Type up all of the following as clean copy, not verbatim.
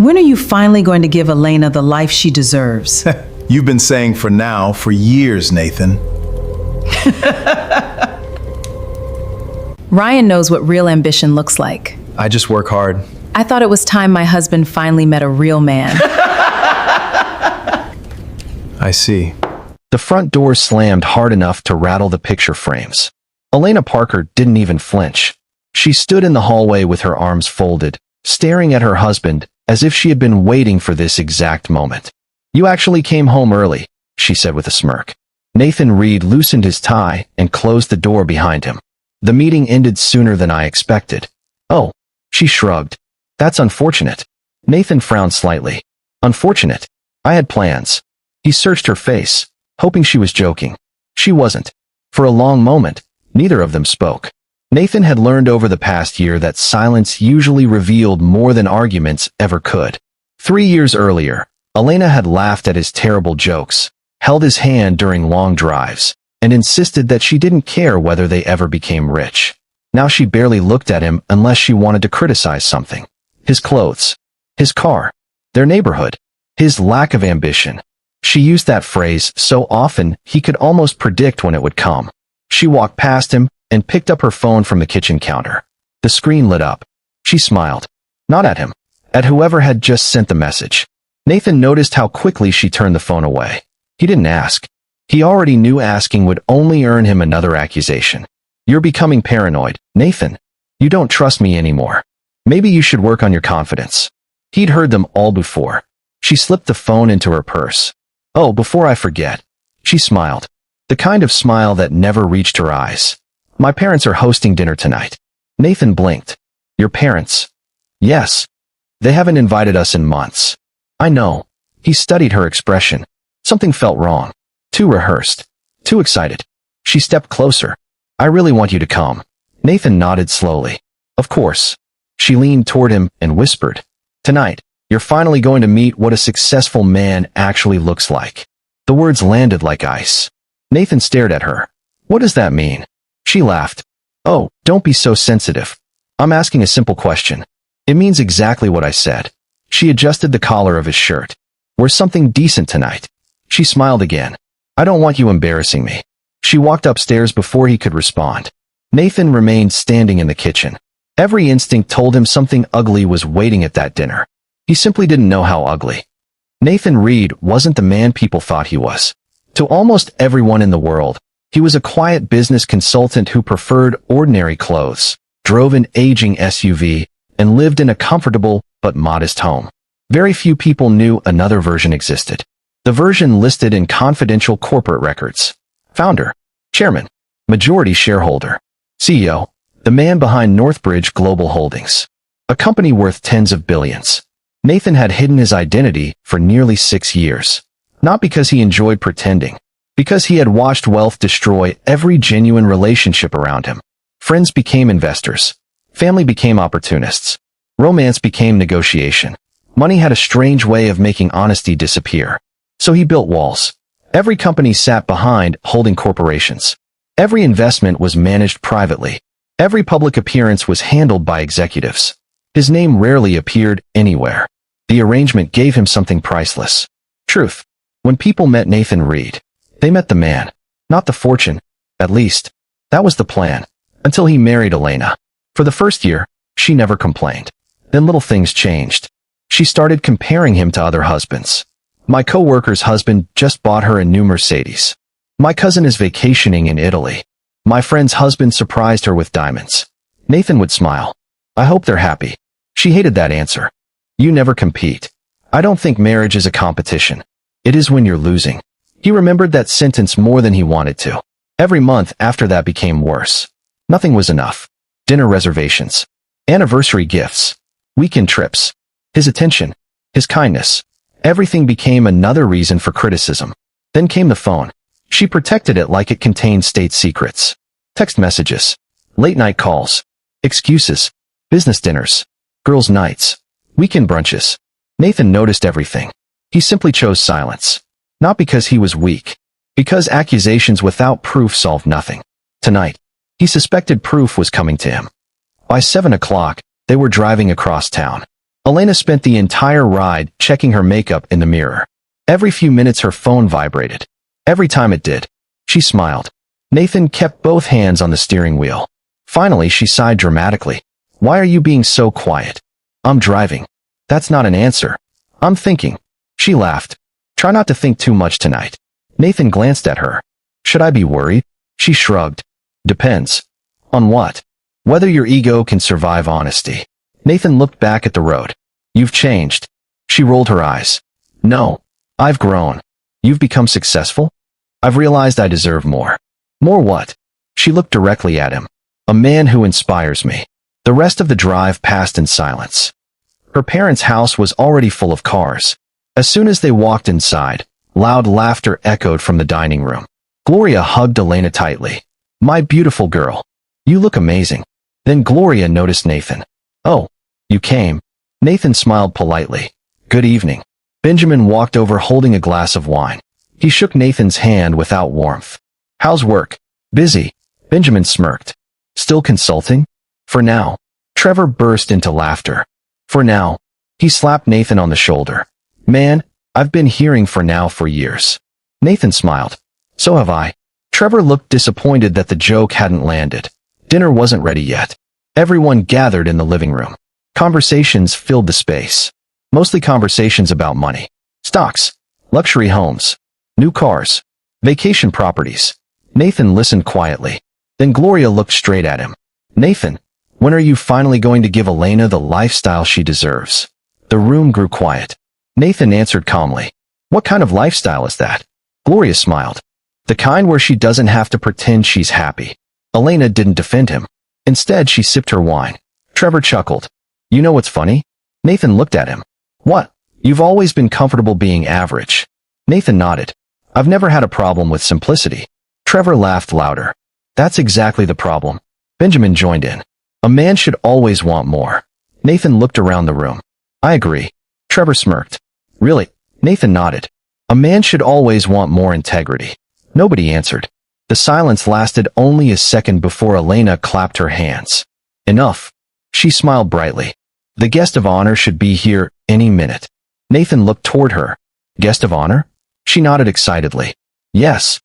When are you finally going to give Elena the life she deserves? You've been saying for now for years, Nathan. Ryan knows what real ambition looks like. I just work hard. I thought it was time my husband finally met a real man. I see. The front door slammed hard enough to rattle the picture frames. Elena Parker didn't even flinch. She stood in the hallway with her arms folded, staring at her husband as if she had been waiting for this exact moment. "You actually came home early," she said with a smirk. Nathan Reed loosened his tie and closed the door behind him. "The meeting ended sooner than I expected." "Oh," she shrugged. "That's unfortunate." Nathan frowned slightly. "Unfortunate? I had plans." He searched her face, hoping she was joking. She wasn't. For a long moment, neither of them spoke. Nathan had learned over the past year that silence usually revealed more than arguments ever could. 3 years earlier, Elena had laughed at his terrible jokes, held his hand during long drives, and insisted that she didn't care whether they ever became rich. Now she barely looked at him unless she wanted to criticize something. His clothes, his car, their neighborhood, his lack of ambition. She used that phrase so often he could almost predict when it would come. She walked past him and picked up her phone from the kitchen counter. The screen lit up. She smiled. Not at him. At whoever had just sent the message. Nathan noticed how quickly she turned the phone away. He didn't ask. He already knew asking would only earn him another accusation. "You're becoming paranoid, Nathan. You don't trust me anymore. Maybe you should work on your confidence." He'd heard them all before. She slipped the phone into her purse. "Oh, before I forget." She smiled. The kind of smile that never reached her eyes. "My parents are hosting dinner tonight." Nathan blinked. "Your parents?" "Yes. They haven't invited us in months." "I know." He studied her expression. Something felt wrong. Too rehearsed. Too excited. She stepped closer. "I really want you to come." Nathan nodded slowly. "Of course." She leaned toward him and whispered, "Tonight, you're finally going to meet what a successful man actually looks like." The words landed like ice. Nathan stared at her. "What does that mean?" She laughed. "Oh, don't be so sensitive. I'm asking a simple question." "It means exactly what I said." She adjusted the collar of his shirt. "We're something decent tonight." She smiled again. "I don't want you embarrassing me." She walked upstairs before he could respond. Nathan remained standing in the kitchen. Every instinct told him something ugly was waiting at that dinner. He simply didn't know how ugly. Nathan Reed wasn't the man people thought he was. To almost everyone in the world, he was a quiet business consultant who preferred ordinary clothes, drove an aging SUV, and lived in a comfortable but modest home. Very few people knew another version existed. The version listed in confidential corporate records. Founder, chairman, majority shareholder, CEO, the man behind Northbridge Global Holdings, a company worth tens of billions. Nathan had hidden his identity for nearly 6 years. Not because he enjoyed pretending, because he had watched wealth destroy every genuine relationship around him. Friends became investors. Family became opportunists. Romance became negotiation. Money had a strange way of making honesty disappear. So he built walls. Every company sat behind holding corporations. Every investment was managed privately. Every public appearance was handled by executives. His name rarely appeared anywhere. The arrangement gave him something priceless. Truth. When people met Nathan Reed, they met the man, not the fortune. At least, that was the plan, until he married Elena. For the first year, she never complained. Then little things changed. She started comparing him to other husbands. "My coworker's husband just bought her a new Mercedes. My cousin is vacationing in Italy. My friend's husband surprised her with diamonds." Nathan would smile. "I hope they're happy." She hated that answer. "You never compete. I don't think marriage is a competition. It is when you're losing." He remembered that sentence more than he wanted to. Every month after that became worse. Nothing was enough. Dinner reservations, anniversary gifts, weekend trips, his attention, his kindness. Everything became another reason for criticism. Then came the phone. She protected it like it contained state secrets. Text messages, late-night calls, excuses, business dinners, girls' nights, weekend brunches. Nathan noticed everything. He simply chose silence. Not because he was weak. Because accusations without proof solved nothing. Tonight, he suspected proof was coming to him. By 7 o'clock, they were driving across town. Elena spent the entire ride checking her makeup in the mirror. Every few minutes her phone vibrated. Every time it did, she smiled. Nathan kept both hands on the steering wheel. Finally, she sighed dramatically. Why are you being so quiet? I'm driving. That's not an answer. I'm thinking. She laughed. Try not to think too much tonight. Nathan glanced at her. Should I be worried? She shrugged. Depends. On what? Whether your ego can survive honesty. Nathan looked back at the road. You've changed. She rolled her eyes. No. I've grown. You've become successful? I've realized I deserve more. More what? She looked directly at him. A man who inspires me. The rest of the drive passed in silence. Her parents' house was already full of cars. As soon as they walked inside, loud laughter echoed from the dining room. Gloria hugged Elena tightly. My beautiful girl. You look amazing. Then Gloria noticed Nathan. Oh, you came. Nathan smiled politely. Good evening. Benjamin walked over holding a glass of wine. He shook Nathan's hand without warmth. How's work? Busy. Benjamin smirked. Still consulting? For now. Trevor burst into laughter. For now. He slapped Nathan on the shoulder. Man, I've been hearing for now for years. Nathan smiled. So have I. Trevor looked disappointed that the joke hadn't landed. Dinner wasn't ready yet. Everyone gathered in the living room. Conversations filled the space. Mostly conversations about money. Stocks. Luxury homes. New cars. Vacation properties. Nathan listened quietly. Then Gloria looked straight at him. Nathan, when are you finally going to give Elena the lifestyle she deserves? The room grew quiet. Nathan answered calmly. What kind of lifestyle is that? Gloria smiled. The kind where she doesn't have to pretend she's happy. Elena didn't defend him. Instead, she sipped her wine. Trevor chuckled. You know what's funny? Nathan looked at him. What? You've always been comfortable being average. Nathan nodded. I've never had a problem with simplicity. Trevor laughed louder. That's exactly the problem. Benjamin joined in. A man should always want more. Nathan looked around the room. I agree. Trevor smirked. Really? Nathan nodded. A man should always want more integrity. Nobody answered. The silence lasted only a second before Elena clapped her hands. Enough. She smiled brightly. The guest of honor should be here any minute. Nathan looked toward her. Guest of honor? She nodded excitedly. Yes.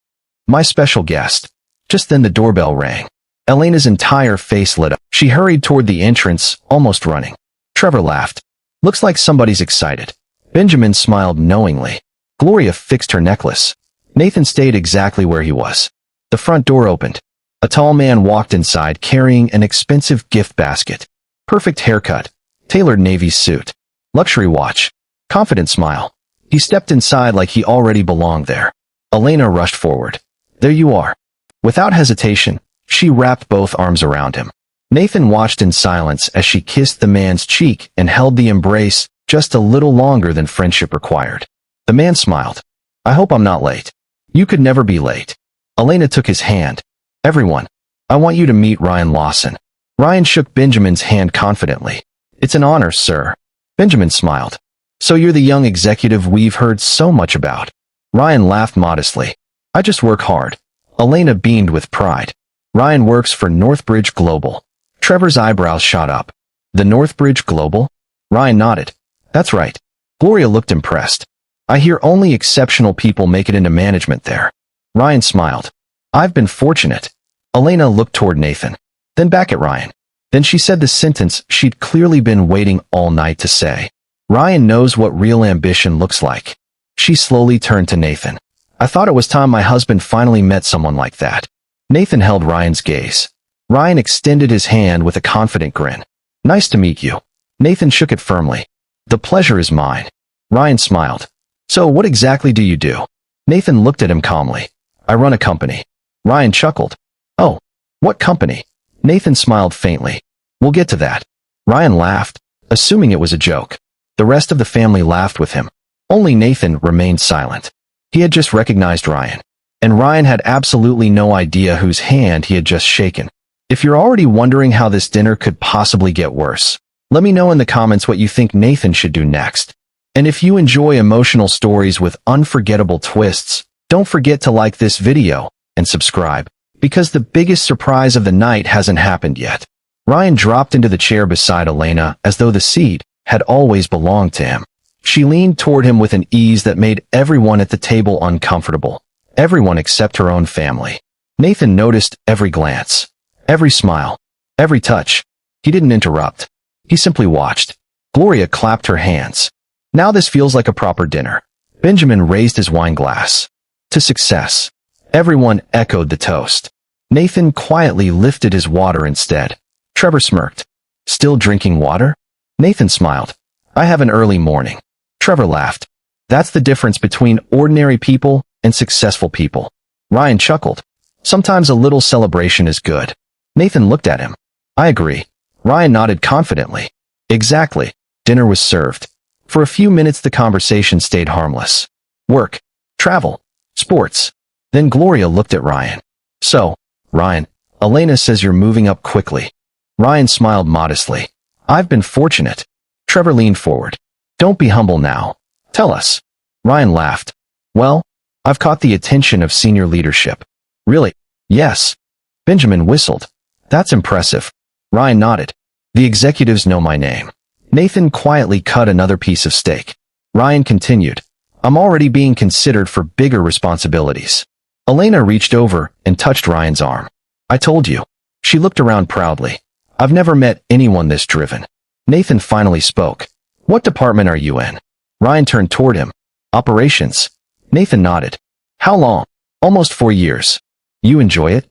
My special guest. Just then the doorbell rang. Elena's entire face lit up. She hurried toward the entrance, almost running. Trevor laughed. Looks like somebody's excited. Benjamin smiled knowingly. Gloria fixed her necklace. Nathan stayed exactly where he was. The front door opened. A tall man walked inside carrying an expensive gift basket. Perfect haircut. Tailored navy suit. Luxury watch. Confident smile. He stepped inside like he already belonged there. Elena rushed forward. There you are. Without hesitation, she wrapped both arms around him. Nathan watched in silence as she kissed the man's cheek and held the embrace just a little longer than friendship required. The man smiled. I hope I'm not late. You could never be late. Elena took his hand. Everyone, I want you to meet Ryan Lawson. Ryan shook Benjamin's hand confidently. It's an honor, sir. Benjamin smiled. So you're the young executive we've heard so much about. Ryan laughed modestly. I just work hard. Elena beamed with pride. Ryan works for Northbridge Global. Trevor's eyebrows shot up. The Northbridge Global? Ryan nodded. That's right. Gloria looked impressed. I hear only exceptional people make it into management there. Ryan smiled. I've been fortunate. Elena looked toward Nathan, then back at Ryan. Then she said the sentence she'd clearly been waiting all night to say. Ryan knows what real ambition looks like. She slowly turned to Nathan. I thought it was time my husband finally met someone like that. Nathan held Ryan's gaze. Ryan extended his hand with a confident grin. Nice to meet you. Nathan shook it firmly. The pleasure is mine. Ryan smiled. So what exactly do you do? Nathan looked at him calmly. I run a company. Ryan chuckled. Oh, what company? Nathan smiled faintly. We'll get to that. Ryan laughed, assuming it was a joke. The rest of the family laughed with him. Only Nathan remained silent. He had just recognized Ryan. And Ryan had absolutely no idea whose hand he had just shaken. If you're already wondering how this dinner could possibly get worse, let me know in the comments what you think Nathan should do next. And if you enjoy emotional stories with unforgettable twists, don't forget to like this video and subscribe, because the biggest surprise of the night hasn't happened yet. Ryan dropped into the chair beside Elena as though the seed had always belonged to him. She leaned toward him with an ease that made everyone at the table uncomfortable. Everyone except her own family. Nathan noticed every glance, every smile, every touch. He didn't interrupt. He simply watched. Gloria clapped her hands. Now this feels like a proper dinner. Benjamin raised his wine glass. To success. Everyone echoed the toast. Nathan quietly lifted his water instead. Trevor smirked. Still drinking water? Nathan smiled. I have an early morning. Trevor laughed. That's the difference between ordinary people and successful people. Ryan chuckled. Sometimes a little celebration is good. Nathan looked at him. I agree. Ryan nodded confidently. Exactly. Dinner was served. For a few minutes the conversation stayed harmless. Work, travel, sports. Then Gloria looked at Ryan. So, Ryan, Elena says you're moving up quickly. Ryan smiled modestly. I've been fortunate. Trevor leaned forward. Don't be humble now. Tell us. Ryan laughed. Well, I've caught the attention of senior leadership. Really? Yes. Benjamin whistled. That's impressive. Ryan nodded. The executives know my name. Nathan quietly cut another piece of steak. Ryan continued. I'm already being considered for bigger responsibilities. Elena reached over and touched Ryan's arm. I told you. She looked around proudly. I've never met anyone this driven. Nathan finally spoke. What department are you in? Ryan turned toward him. Operations. Nathan nodded. How long? Almost 4 years. You enjoy it?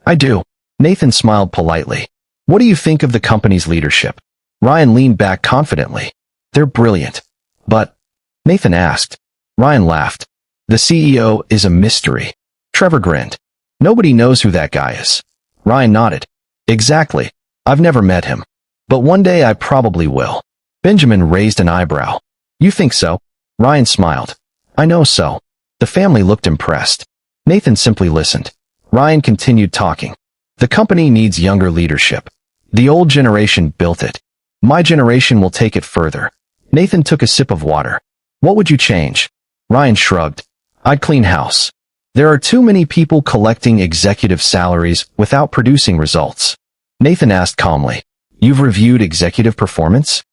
I do. Nathan smiled politely. What do you think of the company's leadership? Ryan leaned back confidently. They're brilliant. But, Nathan asked. Ryan laughed. The CEO is a mystery. Trevor grinned. Nobody knows who that guy is. Ryan nodded. Exactly. I've never met him. But one day I probably will. Benjamin raised an eyebrow. You think so? Ryan smiled. I know so. The family looked impressed. Nathan simply listened. Ryan continued talking. The company needs younger leadership. The old generation built it. My generation will take it further. Nathan took a sip of water. What would you change? Ryan shrugged. I'd clean house. There are too many people collecting executive salaries without producing results. Nathan asked calmly. You've reviewed executive performance?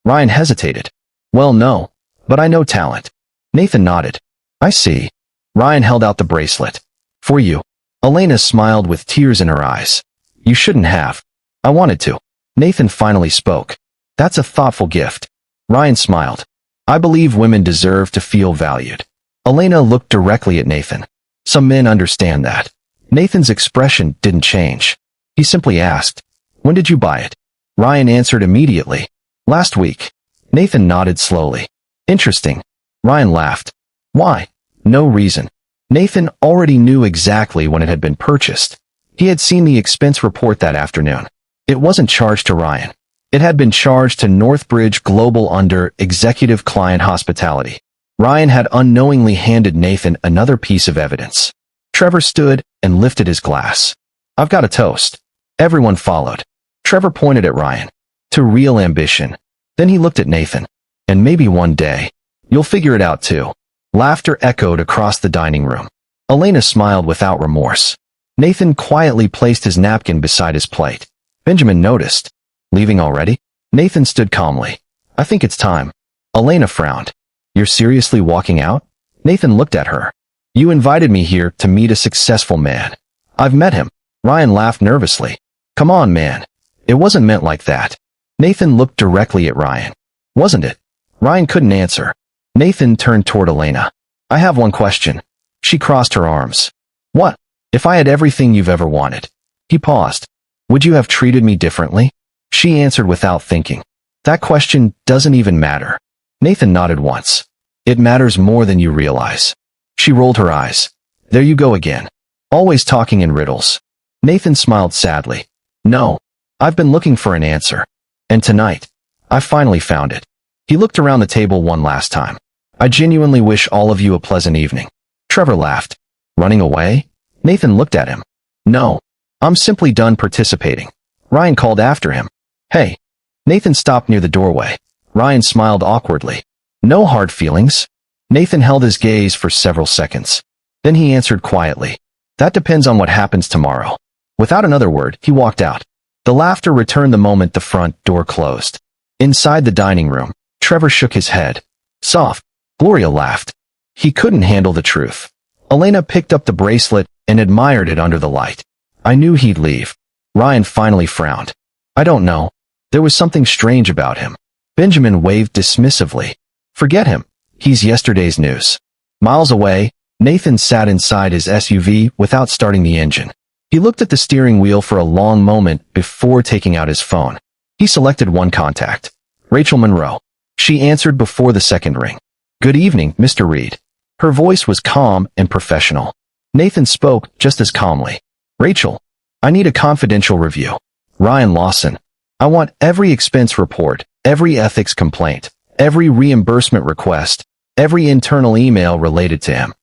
Ryan hesitated. Well, no, but I know talent. Nathan nodded. I see. Ryan held out the bracelet. For you. Elena smiled with tears in her eyes. You shouldn't have. I wanted to. Nathan finally spoke. That's a thoughtful gift. Ryan smiled. I believe women deserve to feel valued. Elena looked directly at Nathan. Some men understand that. Nathan's expression didn't change. He simply asked, when did you buy it? Ryan answered immediately. Last week. Nathan nodded slowly. Interesting. Ryan laughed. Why? No reason. Nathan already knew exactly when it had been purchased. He had seen the expense report that afternoon. It wasn't charged to Ryan. It had been charged to Northbridge Global under Executive Client Hospitality. Ryan had unknowingly handed Nathan another piece of evidence. Trevor stood and lifted his glass. I've got a toast. Everyone followed. Trevor pointed at Ryan. To real ambition. Then he looked at Nathan. And maybe one day, you'll figure it out too. Laughter echoed across the dining room. Elena smiled without remorse. Nathan quietly placed his napkin beside his plate. Benjamin noticed. Leaving already? Nathan stood calmly. I think it's time. Elena frowned. You're seriously walking out? Nathan looked at her. You invited me here to meet a successful man. I've met him. Ryan laughed nervously. Come on, man. It wasn't meant like that. Nathan looked directly at Ryan. Wasn't it? Ryan couldn't answer. Nathan turned toward Elena. I have one question. She crossed her arms. What? If I had everything you've ever wanted. He paused. Would you have treated me differently? She answered without thinking. That question doesn't even matter. Nathan nodded once. It matters more than you realize. She rolled her eyes. There you go again. Always talking in riddles. Nathan smiled sadly. No. I've been looking for an answer. And tonight, I finally found it. He looked around the table one last time. I genuinely wish all of you a pleasant evening. Trevor laughed. Running away? Nathan looked at him. No. I'm simply done participating. Ryan called after him. Hey. Nathan stopped near the doorway. Ryan smiled awkwardly. No hard feelings. Nathan held his gaze for several seconds. Then he answered quietly. That depends on what happens tomorrow. Without another word, he walked out. The laughter returned the moment the front door closed. Inside the dining room, Trevor shook his head. Soft. Gloria laughed. He couldn't handle the truth. Elena picked up the bracelet and admired it under the light. I knew he'd leave. Ryan finally frowned. I don't know. There was something strange about him. Benjamin waved dismissively. Forget him. He's yesterday's news. Miles away, Nathan sat inside his SUV without starting the engine. He looked at the steering wheel for a long moment before taking out his phone. He selected one contact. Rachel Monroe. She answered before the second ring. Good evening, Mr. Reed. Her voice was calm and professional. Nathan spoke just as calmly. Rachel, I need a confidential review. Ryan Lawson. I want every expense report, every ethics complaint, every reimbursement request, every internal email related to him.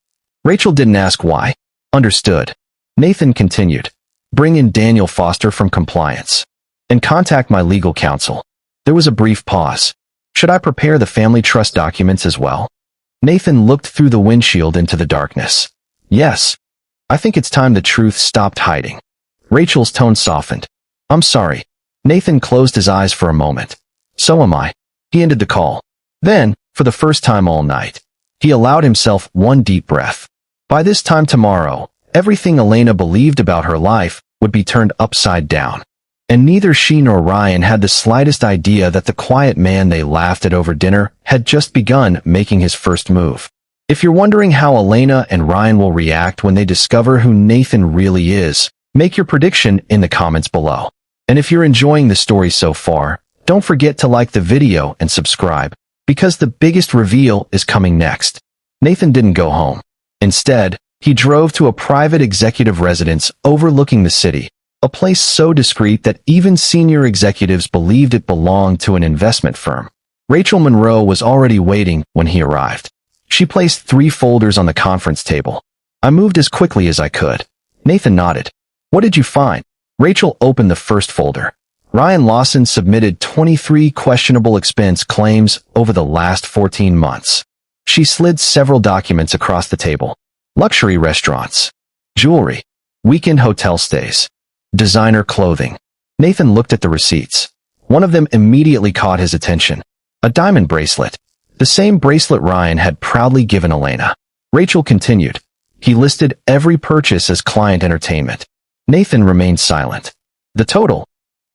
Rachel didn't ask why. Understood. Nathan continued. Bring in Daniel Foster from compliance. And contact my legal counsel. There was a brief pause. Should I prepare the family trust documents as well? Nathan looked through the windshield into the darkness. Yes. I think it's time the truth stopped hiding. Rachel's tone softened. I'm sorry. Nathan closed his eyes for a moment. So am I. He ended the call. Then, for the first time all night, he allowed himself one deep breath. By this time tomorrow, everything Elena believed about her life would be turned upside down. And neither she nor Ryan had the slightest idea that the quiet man they laughed at over dinner had just begun making his first move. If you're wondering how Elena and Ryan will react when they discover who Nathan really is, make your prediction in the comments below. And if you're enjoying the story so far, don't forget to like the video and subscribe, because the biggest reveal is coming next. Nathan didn't go home. Instead, he drove to a private executive residence overlooking the city, a place so discreet that even senior executives believed it belonged to an investment firm. Rachel Monroe was already waiting when he arrived. She placed 3 folders on the conference table. I moved as quickly as I could. Nathan nodded. What did you find? Rachel opened the first folder. Ryan Lawson submitted 23 questionable expense claims over the last 14 months. She slid several documents across the table. Luxury restaurants, jewelry, weekend hotel stays, designer clothing. Nathan looked at the receipts. One of them immediately caught his attention. A diamond bracelet. The same bracelet Ryan had proudly given Elena. Rachel continued. He listed every purchase as client entertainment. Nathan remained silent. The total?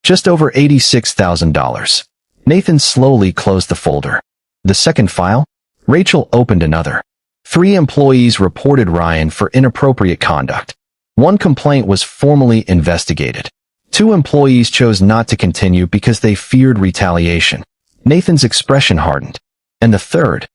Just over $86,000. Nathan slowly closed the folder. The second file? Rachel opened another. 3 employees reported Ryan for inappropriate conduct. 1 complaint was formally investigated. 2 employees chose not to continue because they feared retaliation. Nathan's expression hardened. And the third?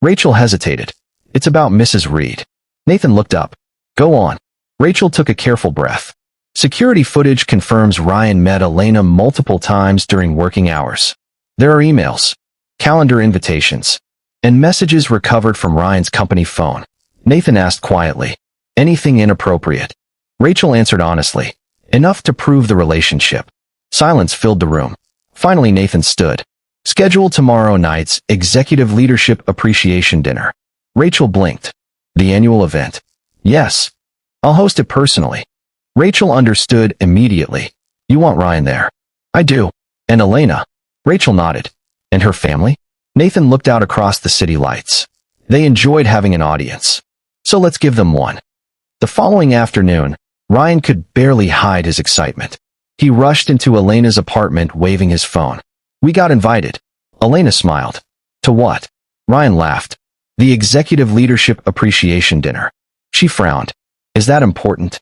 Rachel hesitated. It's about Mrs. Reed. Nathan looked up. Go on. Rachel took a careful breath. Security footage confirms Ryan met Elena multiple times during working hours. There are emails, calendar invitations, and messages recovered from Ryan's company phone. Nathan asked quietly, anything inappropriate? Rachel answered honestly, enough to prove the relationship. Silence filled the room. Finally Nathan stood. Schedule tomorrow night's Executive Leadership Appreciation Dinner. Rachel blinked. The annual event. Yes. I'll host it personally. Rachel understood immediately. You want Ryan there? I do. And Elena? Rachel nodded. And her family? Nathan looked out across the city lights. They enjoyed having an audience. So let's give them one. The following afternoon, Ryan could barely hide his excitement. He rushed into Elena's apartment waving his phone. We got invited. Elena smiled. To what? Ryan laughed. The Executive Leadership Appreciation Dinner. She frowned. Is that important?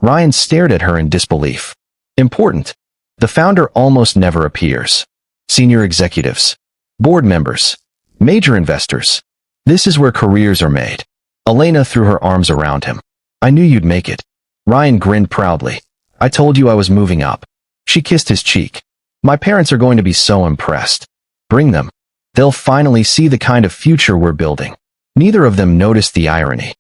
Ryan stared at her in disbelief. Important. The founder almost never appears. Senior executives. Board members. Major investors. This is where careers are made. Elena threw her arms around him. I knew you'd make it. Ryan grinned proudly. I told you I was moving up. She kissed his cheek. My parents are going to be so impressed. Bring them. They'll finally see the kind of future we're building. Neither of them noticed the irony.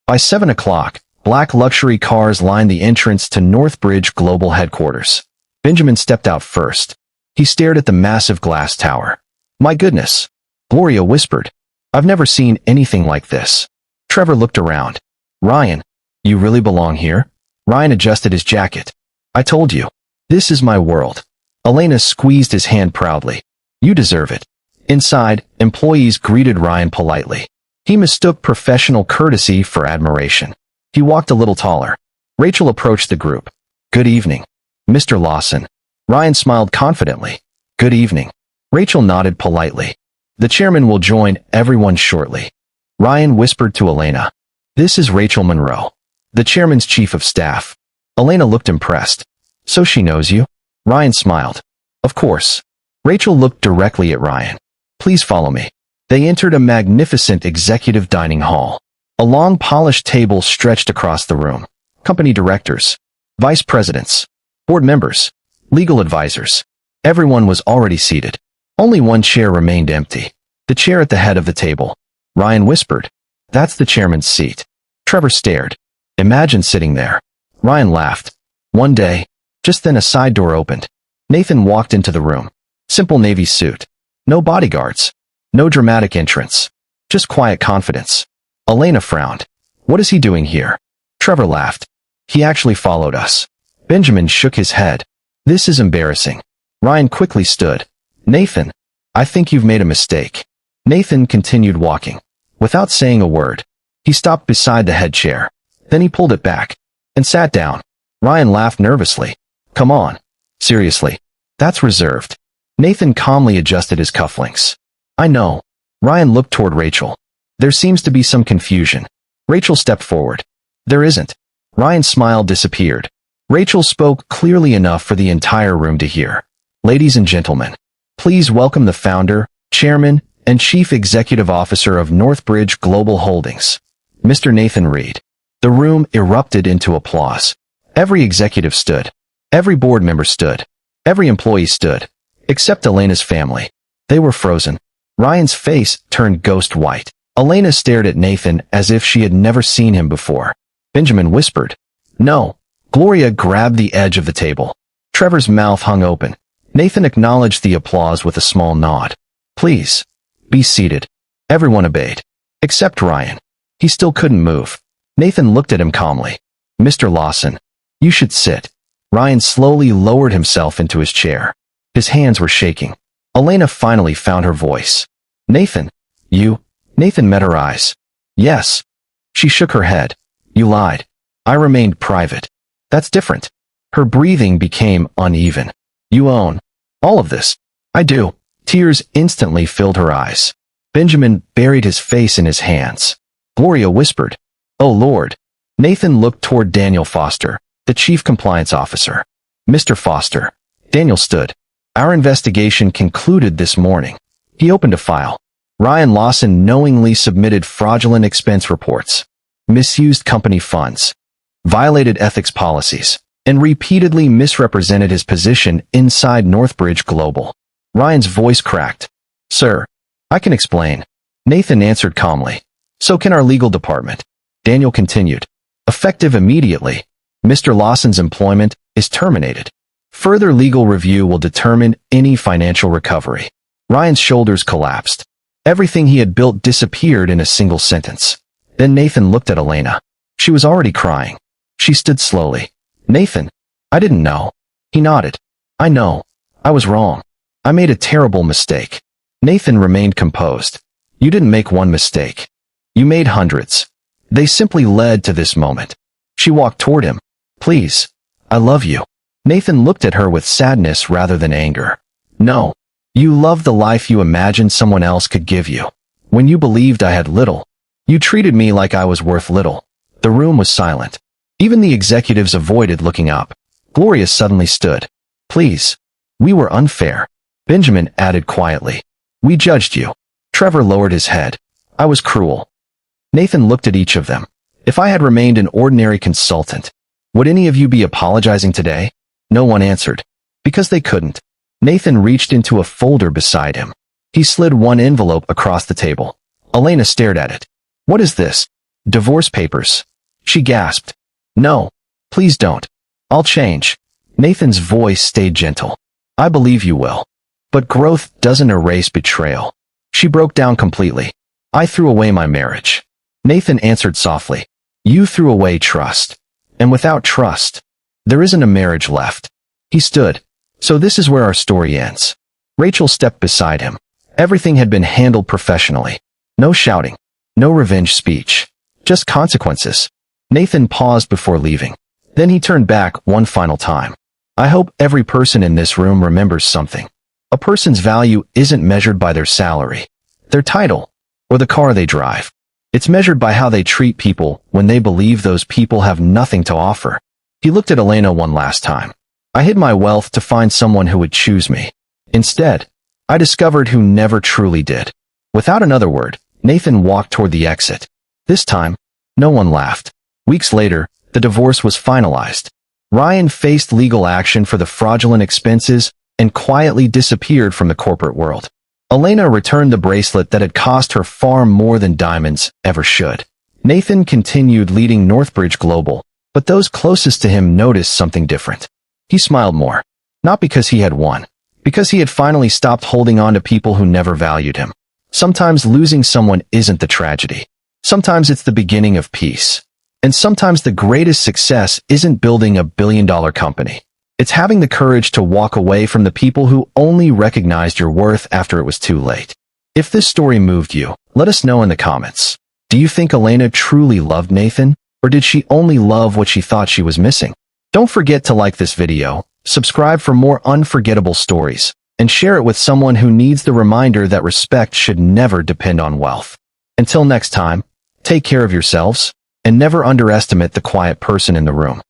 By 7 o'clock, black luxury cars lined the entrance to Northbridge Global Headquarters. Benjamin stepped out first. He stared at the massive glass tower. My goodness. Gloria whispered. I've never seen anything like this. Trevor looked around. Ryan, you really belong here? Ryan adjusted his jacket. I told you. This is my world. Elena squeezed his hand proudly. You deserve it. Inside, employees greeted Ryan politely. He mistook professional courtesy for admiration. He walked a little taller. Rachel approached the group. Good evening, Mr. Lawson. Ryan smiled confidently. Good evening. Rachel nodded politely. The chairman will join everyone shortly. Ryan whispered to Elena. This is Rachel Monroe, the chairman's chief of staff. Elena looked impressed. So she knows you? Ryan smiled. Of course. Rachel looked directly at Ryan. Please follow me. They entered a magnificent executive dining hall. A long polished table stretched across the room. Company directors, vice presidents, board members, legal advisors. Everyone was already seated. Only one chair remained empty. The chair at the head of the table. Ryan whispered, That's the chairman's seat. Trevor stared. Imagine sitting there. Ryan laughed. One day, just then a side door opened. Nathan walked into the room. Simple navy suit. No bodyguards. No dramatic entrance. Just quiet confidence. Elena frowned. What is he doing here? Trevor laughed. He actually followed us. Benjamin shook his head. This is embarrassing. Ryan quickly stood. Nathan, I think you've made a mistake. Nathan continued walking. Without saying a word, he stopped beside the head chair. Then he pulled it back and sat down. Ryan laughed nervously. Come on. Seriously. That's reserved. Nathan calmly adjusted his cufflinks. I know. Ryan looked toward Rachel. There seems to be some confusion. Rachel stepped forward. There isn't. Ryan's smile disappeared. Rachel spoke clearly enough for the entire room to hear. Ladies and gentlemen, please welcome the founder, chairman, and chief executive officer of Northbridge Global Holdings, Mr. Nathan Reed. The room erupted into applause. Every executive stood. Every board member stood. Every employee stood. Except Elena's family. They were frozen. Ryan's face turned ghost white. Elena stared at Nathan as if she had never seen him before. Benjamin whispered, No. Gloria grabbed the edge of the table. Trevor's mouth hung open. Nathan acknowledged the applause with a small nod. Please, be seated. Everyone obeyed. Except Ryan. He still couldn't move. Nathan looked at him calmly. Mr. Lawson, you should sit. Ryan slowly lowered himself into his chair. His hands were shaking. Elena finally found her voice. Nathan, you? Nathan met her eyes. Yes. She shook her head. You lied. I remained private. That's different. Her breathing became uneven. You own all of this. I do. Tears instantly filled her eyes. Benjamin buried his face in his hands. Gloria whispered, Oh Lord. Nathan looked toward Daniel Foster, the chief compliance officer. Mr. Foster. Daniel stood. Our investigation concluded this morning. He opened a file. Ryan Lawson knowingly submitted fraudulent expense reports, misused company funds, violated ethics policies, and repeatedly misrepresented his position inside Northbridge Global. Ryan's voice cracked. Sir, I can explain. Nathan answered calmly. So can our legal department. Daniel continued. Effective immediately, Mr. Lawson's employment is terminated. Further legal review will determine any financial recovery. Ryan's shoulders collapsed. Everything he had built disappeared in a single sentence. Then Nathan looked at Elena. She was already crying. She stood slowly. Nathan, I didn't know. He nodded. I know. I was wrong. I made a terrible mistake. Nathan remained composed. You didn't make one mistake. You made hundreds. They simply led to this moment. She walked toward him. Please. I love you. Nathan looked at her with sadness rather than anger. No. You loved the life you imagined someone else could give you. When you believed I had little, you treated me like I was worth little. The room was silent. Even the executives avoided looking up. Gloria suddenly stood. Please. We were unfair. Benjamin added quietly. We judged you. Trevor lowered his head. I was cruel. Nathan looked at each of them. If I had remained an ordinary consultant, would any of you be apologizing today? No one answered. Because they couldn't. Nathan reached into a folder beside him. He slid one envelope across the table. Elena stared at it. What is this? Divorce papers. She gasped. No. Please don't. I'll change. Nathan's voice stayed gentle. I believe you will. But growth doesn't erase betrayal. She broke down completely. I threw away my marriage. Nathan answered softly. You threw away trust. And without trust, there isn't a marriage left. He stood. So this is where our story ends. Rachel stepped beside him. Everything had been handled professionally. No shouting. No revenge speech. Just consequences. Nathan paused before leaving. Then he turned back one final time. I hope every person in this room remembers something. A person's value isn't measured by their salary, their title, or the car they drive. It's measured by how they treat people when they believe those people have nothing to offer. He looked at Elena one last time. I hid my wealth to find someone who would choose me. Instead, I discovered who never truly did. Without another word, Nathan walked toward the exit. This time, no one laughed. Weeks later, the divorce was finalized. Ryan faced legal action for the fraudulent expenses and quietly disappeared from the corporate world. Elena returned the bracelet that had cost her far more than diamonds ever should. Nathan continued leading Northbridge Global, but those closest to him noticed something different. He smiled more. Not because he had won, because he had finally stopped holding on to people who never valued him. Sometimes losing someone isn't the tragedy. Sometimes it's the beginning of peace. And sometimes the greatest success isn't building a billion-dollar company. It's having the courage to walk away from the people who only recognized your worth after it was too late. If this story moved you, let us know in the comments. Do you think Elena truly loved Nathan, or did she only love what she thought she was missing? Don't forget to like this video, subscribe for more unforgettable stories, and share it with someone who needs the reminder that respect should never depend on wealth. Until next time, take care of yourselves, and never underestimate the quiet person in the room.